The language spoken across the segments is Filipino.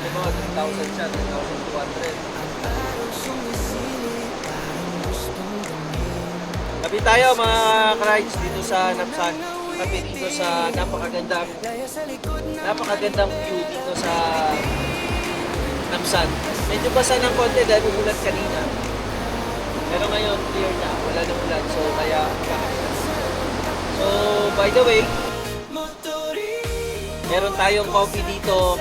mo, 3,000 siya, 3,200. Tabi tayo mga ka-rides dito sa Napsan. Tabi dito sa napakagandang view dito sa Napsan. Medyo basa ng konti dahil umulan kanina. Pero ngayon, clear na. Wala nang ulan. So, kaya So, by the way, meron tayong coffee dito.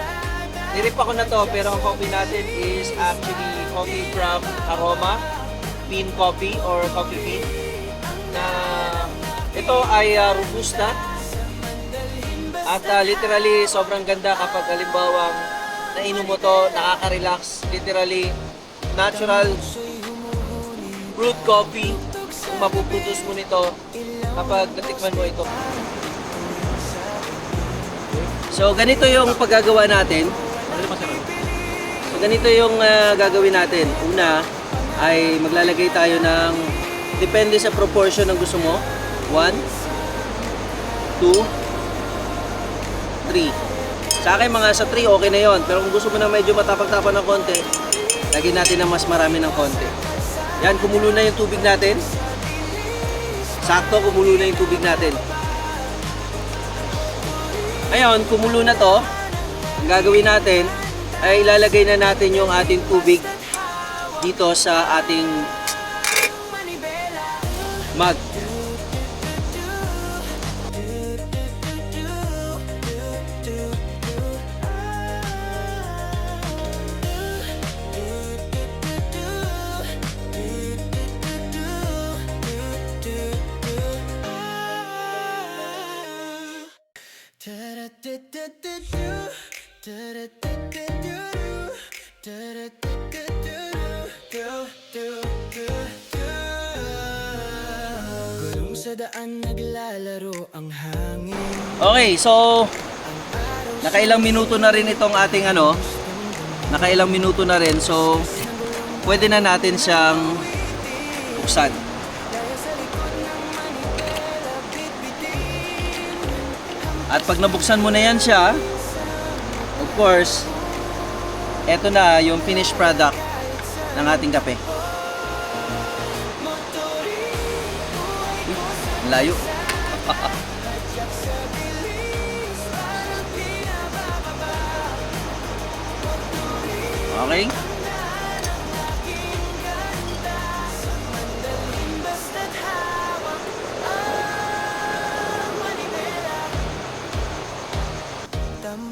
Nirip ako na to, pero ang coffee natin is actually coffee from Aroma Bean Coffee or Coffee Bean. Na ito ay Robusta. At literally, sobrang ganda kapag halimbawa nainom mo to, nakaka-relax. Literally, natural brewed coffee. Kung mapuputos mo nito kapag natikman mo ito. So, ganito yung paggagawa natin. So, ganito yung gagawin natin. Una, ay maglalagay tayo ng, depende sa proportion ng gusto mo. 1, 2, 3. Sa akin, mga sa 3, okay na yon. Pero kung gusto mo na medyo matapag-tapang ng konti, lagyan natin ng mas marami ng konti. Yan, kumulo na yung tubig natin. Sakto, kumulo na yung tubig natin. Ngayon, kumulo na to. Ang gagawin natin ay ilalagay na natin yung ating tubig dito sa ating mug. Okay, so nakailang minuto na rin itong ating nakailang minuto na rin, so pwede na natin siyang buksan. At pag nabuksan mo na yan siya, of course, eto na yung finished product ng ating kape. Layo. Okay.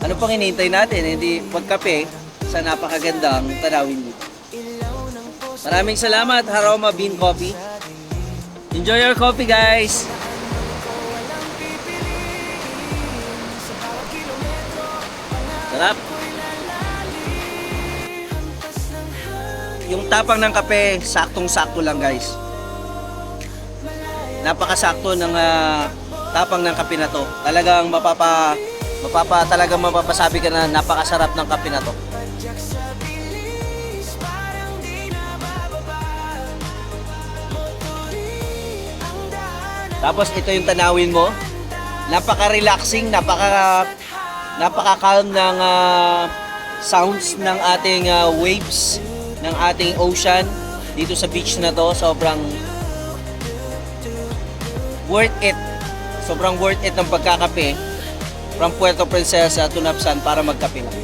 Ano pang hinihintay natin? Hindi pagkape sa napakagandang tanawin dito. Maraming salamat, Aroma Bean Coffee. Enjoy your coffee, guys! Sarap! Yung tapang ng kape, saktong-sakto lang, guys. Napakasakto ng tapang ng kape na to. Talagang talagang mapapasabi ka na napakasarap ng kape na to. Tapos ito yung tanawin mo. Napaka-relaxing, napaka-calm ng sounds ng ating waves, ng ating ocean dito sa beach na to. Sobrang worth it. Sobrang worth it ng pagkakape from Puerto Princesa to Napsan para magkape lang.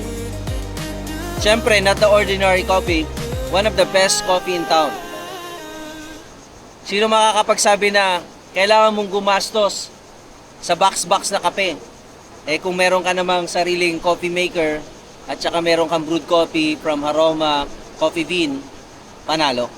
Siyempre, not the ordinary coffee, one of the best coffee in town. Sino makakapagsabi na kailangan mong gumastos sa box-box na kape? Eh kung meron ka namang sariling coffee maker at saka meron kang brewed coffee from Aroma Coffee Bean, panalo.